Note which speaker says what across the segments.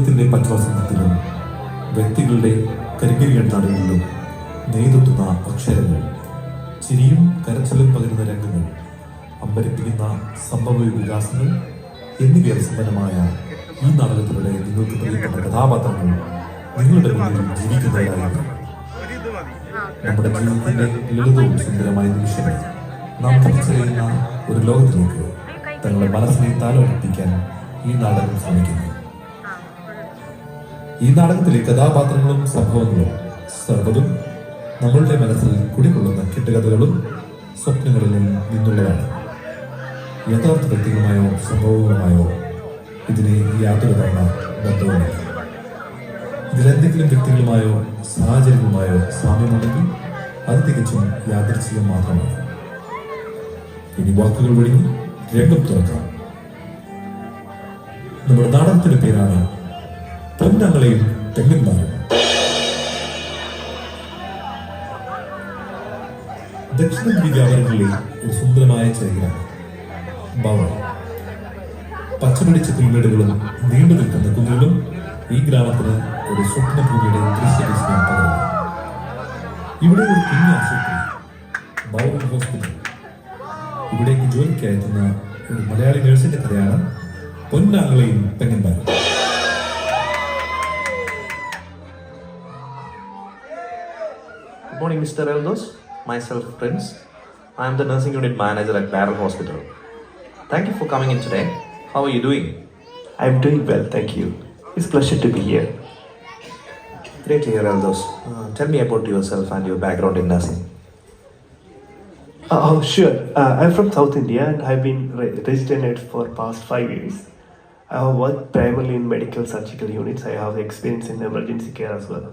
Speaker 1: ത്തിന്റെ പച്ചവസന്തത്തിലും വ്യക്തികളുടെ കരികരികൾ നാടുകളിലും നെയ്തെത്തുന്ന അക്ഷരങ്ങൾ, ചിരിയും കരച്ചിലും പകരുന്ന രംഗങ്ങൾ, അമ്പരിപ്പിക്കുന്ന സംഭവ വികാസങ്ങൾ എന്നിവയാൽ സമ്പന്നമായ ഈ നാടകത്തിലൂടെ നിങ്ങൾക്ക് പ്രിയപ്പെട്ട കഥാപാത്രങ്ങൾ നിങ്ങളുടെ മുന്നിൽ ജീവിക്കുന്നവരായിരുന്നു. നമ്മുടെ ജീവിതത്തിന്റെ ലളിതവും സുന്ദരമായ നിമിഷങ്ങൾ നാം തിരിച്ചറിയുന്ന ഒരു ലോകത്തിലേക്ക് തങ്ങളുടെ മനസ്സിനെ താലോലിപ്പിക്കാൻ ഈ നാടകം ശ്രമിക്കുന്നു. ഈ നാടകത്തിലെ കഥാപാത്രങ്ങളും സംഭവങ്ങളും സർവ്വതും നമ്മളുടെ മനസ്സിൽ കുടികൊള്ളുന്ന കെട്ടുകഥകളും സ്വപ്നങ്ങളിലും നിന്നുള്ളതാണ്. യഥാർത്ഥ വ്യക്തികളുമായോ സംഭവങ്ങളുമായോ ഇതിന് യാതൊരു തവണ ബന്ധവുമില്ല. ഇതിലെന്തെങ്കിലും വ്യക്തികളുമായോ സാഹചര്യങ്ങളുമായോ സാമ്യമുണ്ടെങ്കിൽ അത് തികച്ചും യാദൃച്ഛികം മാത്രമാണ്. ഇനി വാക്കുകൾ വഴി രംഗം തുറക്കാം. നമ്മുടെ നാടകത്തിന്റെ പേരാണ് പൊന്നങ്ങളെയും തെങ്ങന്മാരും. ദക്ഷിണേന്ത്യ വ്യാപാരങ്ങളിലെ ഒരു സുന്ദരമായ ചെറിയാണ് ബവ. പച്ചപിടിച്ച പുൽമേടുകളും നീണ്ടു നിൽക്കുന്ന കുന്നുകളും ഈ ഗ്രാമത്തിന് ഒരു സ്വപ്നഭൂമിയുടെ ദൃശ്യവിസ്മയം പകരുന്നു. ഇവിടെ ഒരു കുഞ്ഞു ആശുപത്രി, ബൗറൻ ഹോസ്പിറ്റൽ. ഇവിടേക്ക് ജോലിക്കായെത്തുന്ന ഒരു മലയാളി നഴ്സിന്റെ കഥയാണ് പൊന്നാങ്ങളെയും തെങ്ങന്മാരും.
Speaker 2: Good morning, Mr. Eldos. Myself, Prince. I am the nursing unit manager at Barrel Hospital. Thank you for coming in today. How are you doing?
Speaker 3: I'm doing well, thank you. It's a pleasure to be here.
Speaker 2: Great to hear, Eldos. Tell me about yourself and your background in nursing.
Speaker 3: Sure. I'm from South India and I've been registered in it for past 5 years. I have worked primarily in medical surgical units. I have experience in emergency care as well.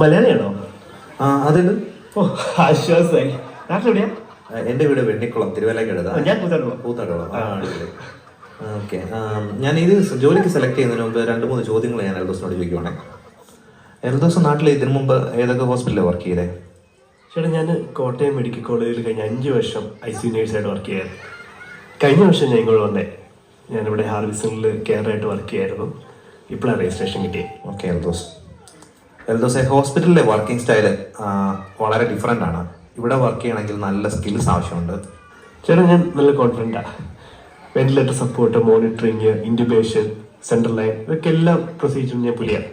Speaker 3: മലയാളിയാണോ?
Speaker 2: അതിൽ
Speaker 3: ആശ്വാസമായി. നാട്ടിലെവിടെയാ?
Speaker 2: എൻ്റെ വീട് വെണ്ണിക്കുളം, തിരുവല്ലയ്ക്കടുത്ത.
Speaker 3: ഞാൻ കൂത്താടുള്ള.
Speaker 2: Okay. ഞാൻ ഇത് ജോലിക്ക് select ചെയ്യുന്നതിന് മുമ്പ് 2-3 ചോദ്യങ്ങൾ ഞാൻ എൽദോസിനോട് ചോദിക്കുവാണേ. എൽദോസ് നാട്ടിൽ ഇതിനു മുമ്പ് ഏതൊക്കെ ഹോസ്പിറ്റലിലാണ് വർക്ക് ചെയ്തേ?
Speaker 3: ചേട്ടാ, ഞാൻ കോട്ടയം മെഡിക്കൽ കോളേജിൽ കഴിഞ്ഞ 5 വർഷം ICU നേഴ്സായിട്ട് വർക്ക് ചെയ്യായിരുന്നു. കഴിഞ്ഞ വർഷം ഞാൻ ഇങ്ങോട്ട് വന്നേ. ഞാനിവിടെ ഹാർവിസണിൽ കെയറായിട്ട് വർക്ക് ചെയ്യായിരുന്നു. ഇപ്പോഴാണ് രജിസ്ട്രേഷൻ കിട്ടിയത്.
Speaker 2: ഓക്കെ എൽദോസ്, ഹോസ്പിറ്റലിലെ വർക്കിംഗ് സ്റ്റൈല് വളരെ ഡിഫറെൻ്റ് ആണ്. ഇവിടെ വർക്ക് ചെയ്യണമെങ്കിൽ നല്ല സ്കിൽസ് ആവശ്യമുണ്ട്.
Speaker 3: ചേട്ടാ, ഞാൻ നല്ല കോൺഫിഡൻ്റാണ്. Ventilator support, monitoring, intubation, central line, ഇതൊക്കെ എല്ലാ പ്രൊസീജിയറും ഞാൻ പുലിയാണ്.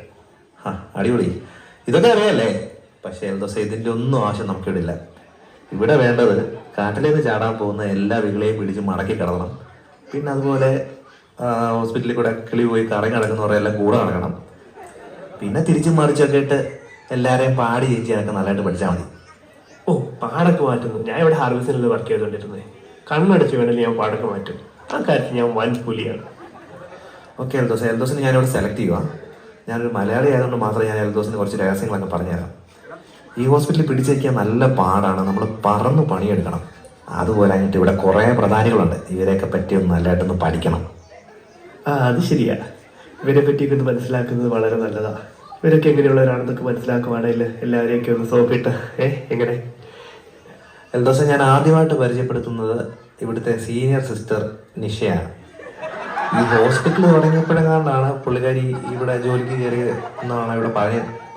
Speaker 2: അടിപൊളി. ഇതൊക്കെ അറിയാമല്ലേ? പക്ഷേ എൽദോസ്, ഇതിൻ്റെ ഒന്നും ആവശ്യം നമുക്കിടില്ല. ഇവിടെ വേണ്ടത് കാട്ടിലേക്ക് ചാടാൻ പോകുന്ന എല്ലാ വികളെയും പിടിച്ച് മടക്കി കിടക്കണം. പിന്നെ അതുപോലെ ഹോസ്പിറ്റലിൽ കൂടെ കിളി പോയി കറങ്ങി നടക്കുന്നവരെല്ലാം കൂടെ നടക്കണം. പിന്നെ തിരിച്ചും മറിച്ചൊക്കെ ഇട്ട് എല്ലാവരെയും പാടി ചേച്ചി എനിക്ക് നല്ലതായിട്ട് പഠിച്ചാൽ മതി.
Speaker 3: പാടൊക്കെ മാറ്റുന്നു. ഞാൻ ഇവിടെ ഹാർവിസണിൽ വർക്ക് ചെയ്തുകൊണ്ടിരുന്നത്. കണ്ണടച്ച് വേണമെങ്കിൽ ഞാൻ പാടൊക്കെ മാറ്റും. ആ കാര്യത്തിൽ ഞാൻ വൻ പുലിയാണ്.
Speaker 2: ഓക്കെ എൽദോസിന് ഞാനിവിടെ സെലക്ട് ചെയ്യുക. ഞാനൊരു മലയാളി ആയതുകൊണ്ട് മാത്രമേ ഞാൻ എൽദോസിന് കുറച്ച് രഹസ്യങ്ങളൊക്കെ പറഞ്ഞുതരാം. ഈ ഹോസ്പിറ്റലിൽ പിടിച്ചേക്കാൻ നല്ല പാടാണ്. നമ്മൾ പറന്ന് പണിയെടുക്കണം. അതുപോലെ കഴിഞ്ഞിട്ട് ഇവിടെ കുറേ പ്രധാനികളുണ്ട്. ഇവരെയൊക്കെ പറ്റി ഒന്ന് നല്ലതായിട്ടൊന്ന് പഠിക്കണം.
Speaker 3: അത് ശരിയാ. ഇവരെ പറ്റിയൊക്കെ ഒന്ന് മനസ്സിലാക്കുന്നത് വളരെ നല്ലതാണ്. ഇവരൊക്കെ എങ്ങനെയുള്ളവരാണെന്നൊക്കെ മനസ്സിലാക്കുവാണെങ്കിൽ എല്ലാവരെയൊക്കെ ഒന്ന് സോപ്പിട്ട് എങ്ങനെ.
Speaker 2: എൽദോസ്, ഞാൻ ആദ്യമായിട്ട് പരിചയപ്പെടുത്തുന്നത് ഇവിടുത്തെ സീനിയർ സിസ്റ്റർ നിഷയാണ്. ഈ ഹോസ്പിറ്റൽ തുടങ്ങിയപ്പോഴെങ്ങാണ്ടാണ് പുള്ളിക്കാരി ഇവിടെ ജോലിക്ക് കയറി എന്നാണ് ഇവിടെ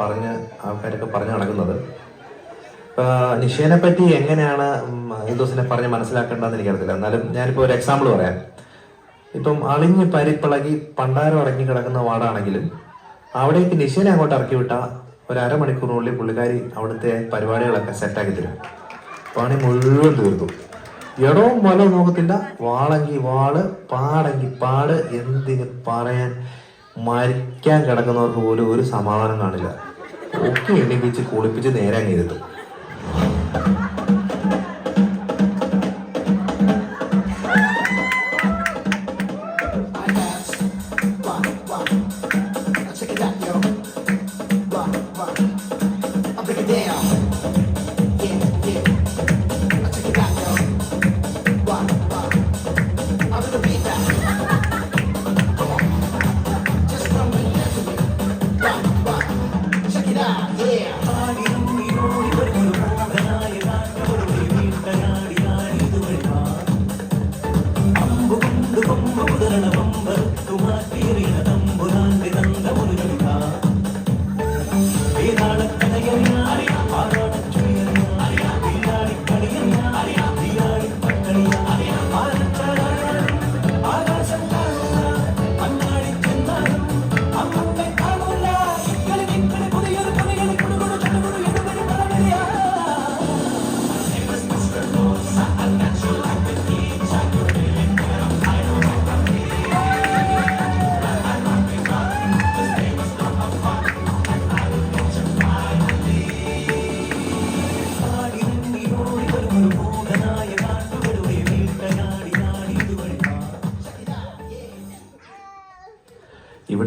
Speaker 2: പറഞ്ഞ് ആൾക്കാരൊക്കെ പറഞ്ഞു നടക്കുന്നത്. നിഷേനെ പറ്റി എങ്ങനെയാണ് എൽദോസിനെ പറഞ്ഞ് മനസ്സിലാക്കേണ്ടതെന്ന് എനിക്കറിയില്ല. എന്നാലും ഞാനിപ്പോൾ ഒരു എക്സാമ്പിൾ പറയാം. ഇപ്പം അളിഞ്ഞ് പരിപ്പിളകി പണ്ടാരം അടങ്ങി കിടക്കുന്ന വാർഡാണെങ്കിലും അവിടേക്ക് നിഷേനെ അങ്ങോട്ട് ഇറക്കി വിട്ടാൽ ഒരു അരമണിക്കൂറിനുള്ളിൽ പുള്ളിക്കാരി അവിടുത്തെ പരിപാടികളൊക്കെ സെറ്റാക്കി തരും. പണി മുഴുവൻ തീർക്കും. ഇടവും വലവും നോക്കത്തില്ല. വാളെങ്കിൽ വാള്, പാടെങ്കിൽ പാട്. എന്തിന് പറയാൻ, മരിക്കാൻ കിടക്കുന്നവർക്ക് പോലും ഒരു സമാധാനം കാണില്ല. ഒക്കെ എണ്ണിപ്പിച്ച് കുളിപ്പിച്ച് നേരെ അങ്ങ് ഇരുത്തും.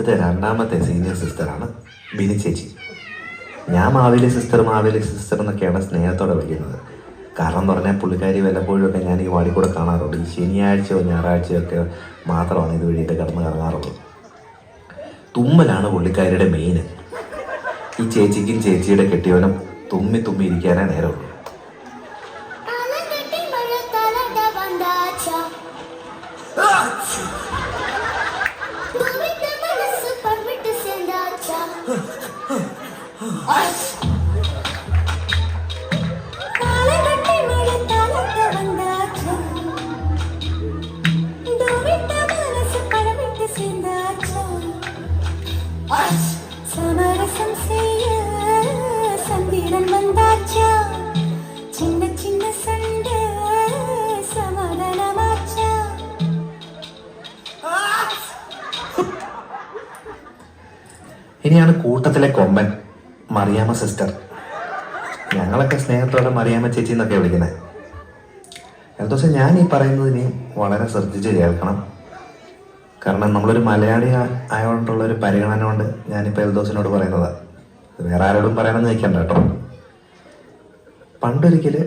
Speaker 2: ഇവിടുത്തെ രണ്ടാമത്തെ സീനിയർ സിസ്റ്ററാണ് ബിനി ചേച്ചി. ഞാൻ മാവേലി സിസ്റ്റർ എന്നൊക്കെയാണ് സ്നേഹത്തോടെ വിളിക്കുന്നത്. കാരണം എന്ന് പറഞ്ഞാൽ പുള്ളിക്കാരി വല്ലപ്പോഴും ഒക്കെ ഞാൻ ഈ വാടി കൂടെ കാണാറുണ്ട്. ഈ ശനിയാഴ്ചയോ ഞായറാഴ്ചയോ ഒക്കെ മാത്രമാണ് ഇതുവഴിയൊക്കെ കടന്ന് കറങ്ങാറുള്ളത്. തുമ്മലാണ് പുള്ളിക്കാരിയുടെ മെയിൻ. ഈ ചേച്ചിക്കും ചേച്ചിയുടെ കെട്ടിയവനും തുമ്മി ഇരിക്കാനേ നേരമുള്ളൂ. ഇനിയാണ് കൂട്ടത്തിലെ കൊമ്പൻ മറിയാമ്മ സിസ്റ്റർ. ഞങ്ങളൊക്കെ സ്നേഹത്തോടെ മറിയാമ്മ ചേച്ചി എന്നൊക്കെ വിളിക്കുന്നത്. എൽദോസെ, ഞാൻ ഈ പറയുന്നത് ഇനി വളരെ ശ്രദ്ധിച്ച് കേൾക്കണം. കാരണം നമ്മളൊരു മലയാളി ആയതുകൊണ്ടുള്ളൊരു പരിഗണന കൊണ്ട് ഞാനിപ്പോൾ എൽദോസിനോട് പറയുന്നത്. വേറെ ആരോടും പറയണമെന്ന് നിൽക്കണ്ട കേട്ടോ. പണ്ടൊരിക്കൽ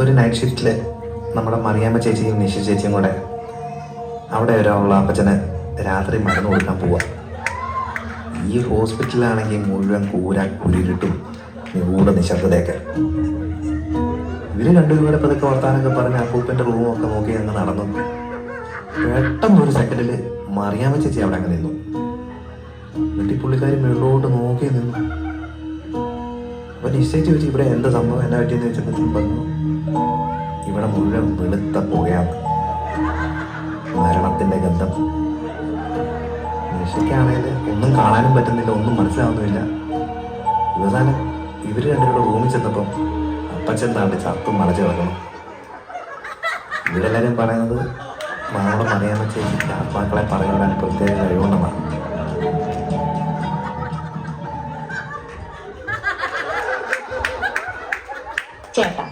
Speaker 2: ഒരു നൈറ്റ് ഷിഫ്റ്റിൽ നമ്മുടെ മറിയാമ്മ ചേച്ചിയും നിഷ ചേച്ചിയും കൂടെ അവിടെ ഒരാളുള്ള അപ്പച്ചന് രാത്രി മരുന്ന് കൊടുക്കാൻ പോവുക. ഈ ഹോസ്പിറ്റലിലാണെങ്കിൽ മുഴുവൻ കുരിരുട്ടും നിഗൂഢ നിശബ്ദതയൊക്കെ. ഇവര് രണ്ടുപേരും കൂടെ പതുക്കെ വർത്താനൊക്കെ പറഞ്ഞ് അപ്പൂപ്പൻ്റെ റൂമും ഒക്കെ നോക്കി അങ്ങ് നടന്നു. പെട്ടെന്നൊരു സെക്കൻഡിൽ മറിയാമ്മ ചേച്ചി അവിടെ അങ്ങ് നിന്നു. എന്നിട്ട് പുള്ളിക്കാരി മുകളിലോട്ട് നോക്കി നിന്നു. അപ്പൊ നിശ്ചയിച്ച് വെച്ച് ഇവിടെ എന്താ സംഭവം, എന്നാ പറ്റിയെന്ന് വെച്ചപ്പോൾ പറഞ്ഞു, ഇവിടെ മുഴുവൻ വെളുത്ത പുകയാണ്, മരണത്തിന്റെ ഗന്ധം. നിഷയ്ക്കാണെങ്കിൽ ഒന്നും കാണാനും പറ്റുന്നില്ല, ഒന്നും മനസ്സിലാവുന്നില്ല. അവസാനം ഇവര് രണ്ടുപേരുടെ റൂമിൽ ചെന്നപ്പം അപ്പച്ചൻ താണ്ട് ചത്തും മലച്ച് കിടക്കണം. ഇവരെല്ലാവരും പറയുന്നത് നമ്മുടെ മറിയാമ്മ ചേച്ചിക്ക് ആത്മാക്കളെ പറയാൻ പ്രത്യേക കഴിവുണ്ടെന്നാണ്.
Speaker 4: ചേട്ടാ,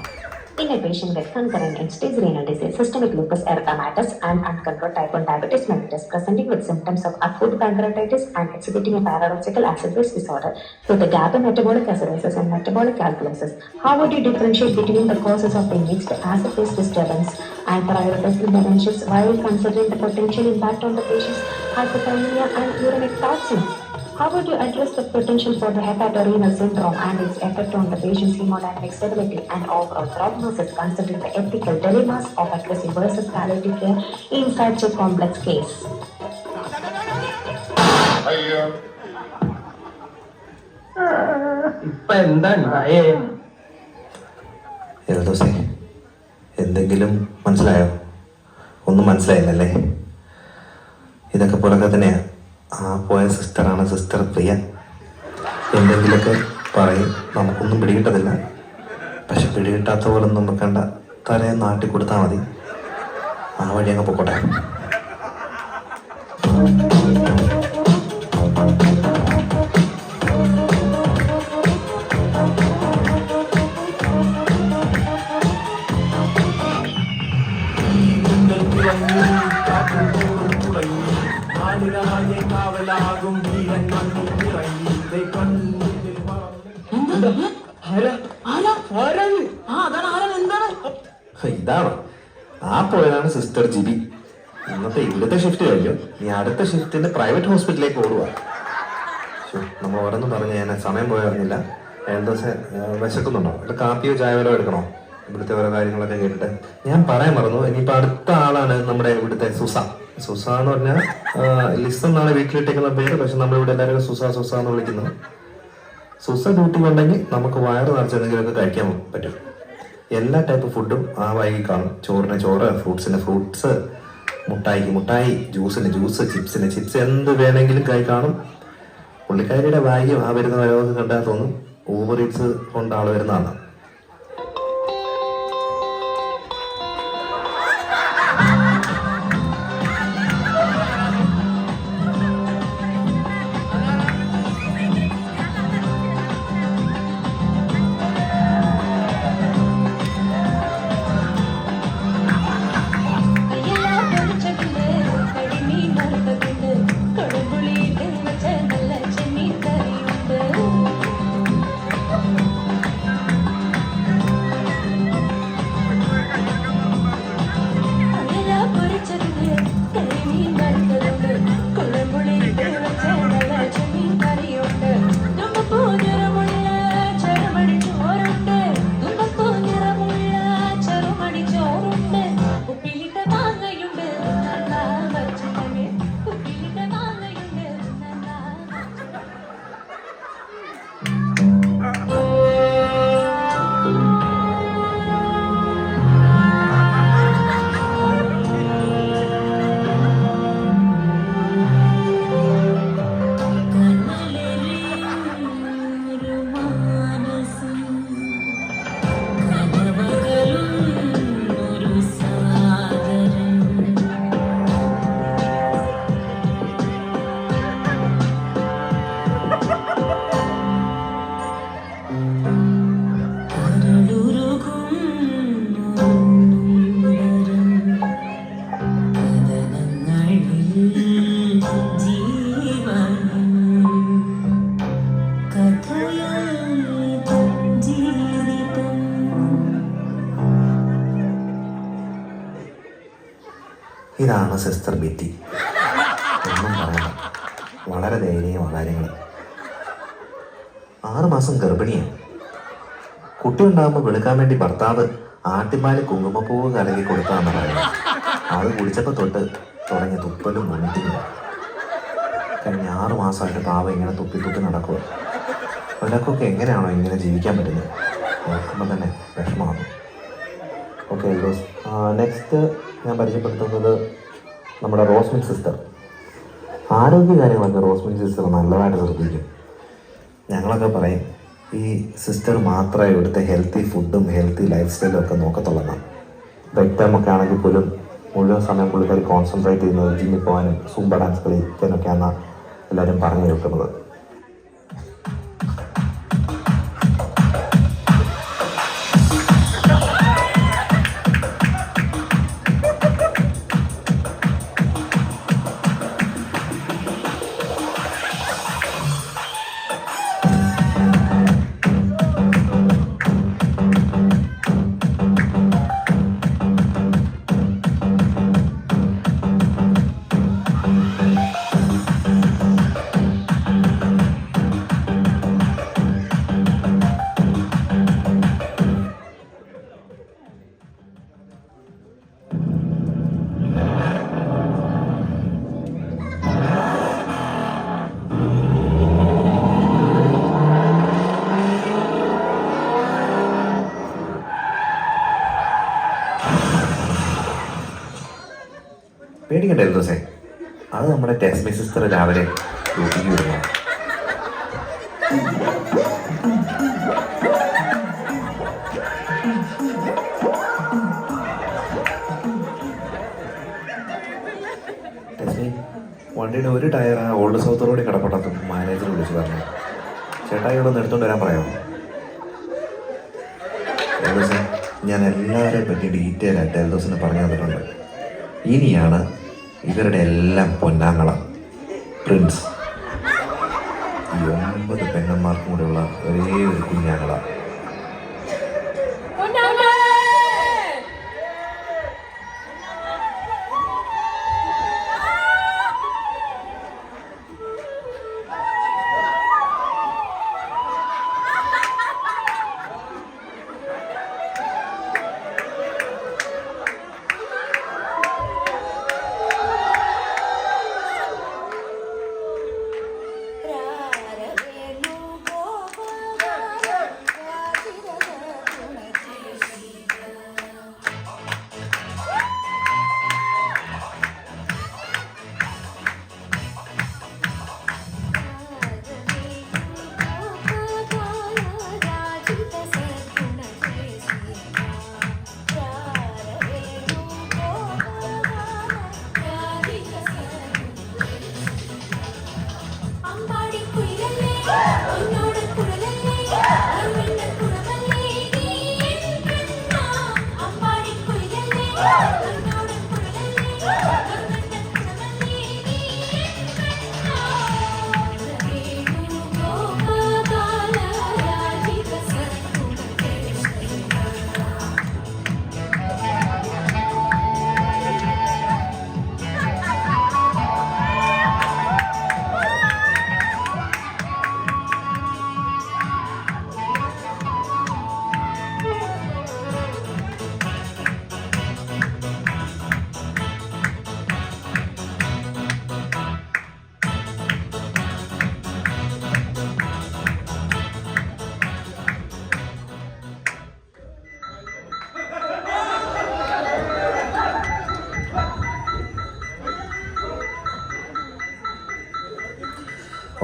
Speaker 4: in a patient with concurrent end-stage renal disease, systemic lupus erythematosus, and uncontrolled type 1 diabetes mellitus presenting with symptoms of acute pancreatitis and exhibiting a paradoxical acid-base disorder with a gap in metabolic acidosis and metabolic alkalosis, how would you differentiate between the causes of the mixed acid-base disturbance and prioritize interventions while considering the potential impact on the patient's hypothermia and uremic toxin? How would you address the potential for the hepatorenal syndrome and its effect on the patient's hemodynamic stability and overall prognosis, considering the ethical dilemmas of aggressive versus palliative care in such a complex case?
Speaker 2: എൽദോസേ, എന്തെങ്കിലും മനസ്സിലായോ? ഒന്നും മനസ്സിലായില്ലല്ലേ? ഇതൊക്കെ പുറകെ തന്നെയാ. ആ പോയ സിസ്റ്ററാണ് sister പ്രിയ. എന്തെങ്കിലുമൊക്കെ പറയും, നമുക്കൊന്നും പിടികിട്ടതില്ല. പക്ഷെ പിടികിട്ടാത്ത പോലെ ഒന്നും വെക്കണ്ട, തലയെ നാട്ടി കൊടുത്താൽ മതി. ആ വഴി അങ്ങ് പൊക്കോട്ടെ. ഇതാണ് ആ പോയതാണ് സിസ്റ്റർ ജിബി. ഇന്നത്തെ ഇവിടുത്തെ ഷിഫ്റ്റ് കഴിഞ്ഞു. നീ അടുത്ത ഷിഫ്റ്റിന്റെ പ്രൈവറ്റ് ഹോസ്പിറ്റലിലേക്ക് ഓടുക. നമ്മൾ ഓരോന്നും പറഞ്ഞ് ഞാൻ സമയം പോയറിഞ്ഞില്ല. ദിവസം വിശക്കുന്നുണ്ടോ? അല്ല കാപ്പിയോ ചായവലോ എടുക്കണോ? ഇവിടുത്തെ ഓരോ കാര്യങ്ങളൊക്കെ കേട്ടിട്ട് ഞാൻ പറയാൻ മറന്നു. ഇനിയിപ്പോ അടുത്ത ആളാണ് നമ്മുടെ ഇവിടുത്തെ സുസ. സുസ എന്ന് പറഞ്ഞാൽ ലിസ് എന്നാണ് വീട്ടിലിട്ടേക്കുന്ന പേര്. പക്ഷെ നമ്മളിവിടെ എല്ലാവരും സുസ എന്ന് വിളിക്കുന്നത്. സുസ ഡ്യൂട്ടി ഉണ്ടെങ്കിൽ നമുക്ക് വയറ് നിറച്ചെന്തെങ്കിലുമൊക്കെ കഴിക്കാൻ പറ്റും. എല്ലാ ടൈപ്പ് ഫുഡും ആ വൈകി കാണും. ചോറിന് ചോറ്, ഫ്രൂട്ട്സിന് ഫ്രൂട്ട്സ്, മുട്ടായിക്ക് മുട്ടായി, ജ്യൂസിന് ജ്യൂസ്, ചിപ്സിന് ചിപ്സ്, എന്ത് വേണമെങ്കിലും കൈ കാണും. പുള്ളിക്കാരിയുടെ ഭാഗ്യം ആ വരുന്ന വരവൊക്കെ കണ്ടാൽ തോന്നും ഊബർ ഈറ്റ്സ് കൊണ്ട് ആൾ വരുന്നതാണ്.
Speaker 5: കടുമ്പുളി
Speaker 2: ഇതാണ് സിസ്റ്റർ ബെറ്റി. ഒന്നും പറയണ്ട, വളരെ ദയനീയമാണ് കാര്യങ്ങൾ. 6 മാസം ഗർഭിണിയാണ്. കുട്ടി ഉണ്ടാകുമ്പോൾ വെളുക്കാൻ വേണ്ടി ഭർത്താവ് ആട്ടിപ്പാല് കുങ്കുമപ്പൂവ് കലകി കൊടുത്താന്ന് പറയുന്നത്. അത് കുടിച്ചപ്പോൾ തൊട്ട് തുടങ്ങി തുപ്പലും മുണ്ടിനും. കഴിഞ്ഞ 6 മാസമായിട്ട് പാവം ഇങ്ങനെ തുപ്പി നടക്കുക. അവരൊക്കെ എങ്ങനെയാണോ ഇങ്ങനെ ജീവിക്കാൻ പറ്റുന്നത്? നോക്കുമ്പോൾ തന്നെ വിഷമമാണ്. ഓക്കെ, നെക്സ്റ്റ് ഞാൻ പരിചയപ്പെടുത്തുന്നത് നമ്മുടെ റോസ്മിൻ സിസ്റ്റർ. ആരോഗ്യകാര്യങ്ങളൊക്കെ റോസ്മിൻ സിസ്റ്റർ നല്ലതായിട്ട് ശ്രദ്ധിക്കും. ഞങ്ങളൊക്കെ പറയും ഈ സിസ്റ്റർ മാത്രമേ ഇവിടുത്തെ ഹെൽത്തി ഫുഡും ഹെൽത്തി ലൈഫ് സ്റ്റൈലും ഒക്കെ നോക്കത്തുള്ളൂ. ബ്രേക്ക് ടൈമൊക്കെ ആണെങ്കിൽ പോലും മുഴുവൻ സമയം പുള്ളിക്കാർ കോൺസെൻട്രേറ്റ് ചെയ്യുന്നത് ജിമ്മിൽ പോകാനും സൂംബ ഡാൻസ് കളിക്കാനൊക്കെയാണ് എല്ലാവരും പറഞ്ഞു കേൾക്കുന്നത്. പേടിക്കണ്ട ദിവസേ, അത് നമ്മുടെ ടെസ്മി സിസ്റ്റർ രാവിലെ ഡ്യൂട്ടിക്ക് വരുന്നു. ടെസ്മി, വണ്ടിയുടെ ഒരു ടയർ ആ ഓൾഡ് സൗത്ത് റോഡിൽ കിടപ്പുണ്ടത്ത് മാനേജർ വിളിച്ചു പറഞ്ഞു. ചേട്ടായി ഇവിടെ ഒന്ന് എടുത്തോണ്ട് വരാൻ പറയാമോ? ദിവസം ഞാൻ എല്ലാവരെയും പറ്റി ഡീറ്റെയിൽ ആയിട്ട് എൽദോസിന് പറഞ്ഞു തന്നിട്ടുണ്ട്. ഇനിയാണ് ഇവരുടെ എല്ലാം പൊന്നാങ്ങള പ്രിൻസ്. ഈ 9 പെങ്ങന്മാർക്കും കൂടെയുള്ള ഒരേ ഒരു കുഞ്ഞാങ്ങള.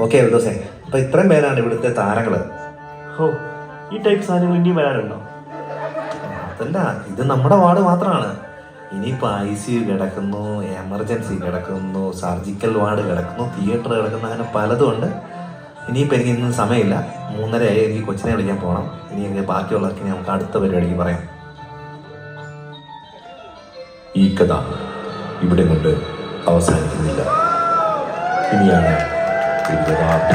Speaker 2: ഓക്കെ ദിവസേ, അപ്പൊ ഇത്രയും പേരാണ് ഇവിടുത്തെ താരങ്ങള്.
Speaker 3: ഓ, ഈ ടൈപ്പ് സാധനങ്ങൾ ഇനിയും വരാനുണ്ടോ?
Speaker 2: അതല്ല, ഇത് നമ്മുടെ വാർഡ് മാത്രമാണ്. ഇനിയിപ്പോൾ ICU കിടക്കുന്നു, എമർജൻസി കിടക്കുന്നു, സർജിക്കൽ വാർഡ് കിടക്കുന്നു, തിയേറ്റർ കിടക്കുന്നു, അങ്ങനെ പലതും ഉണ്ട്. ഇനിയിപ്പോൾ എനിക്ക് ഇന്നും സമയമില്ല. 3:30 ആയി. എനിക്ക് കൊച്ചിനെ വിളിക്കാൻ പോകണം. ഇനി എനിക്ക് ബാക്കിയുള്ളവർക്ക് നമുക്ക് അടുത്ത പരിപാടിക്ക് പറയാം.
Speaker 1: ഈ കഥ ഇവിടെ കൊണ്ട് അവസാനിക്കുന്നില്ല. ഇനിയാണ് ഒരു യഥാർത്ഥ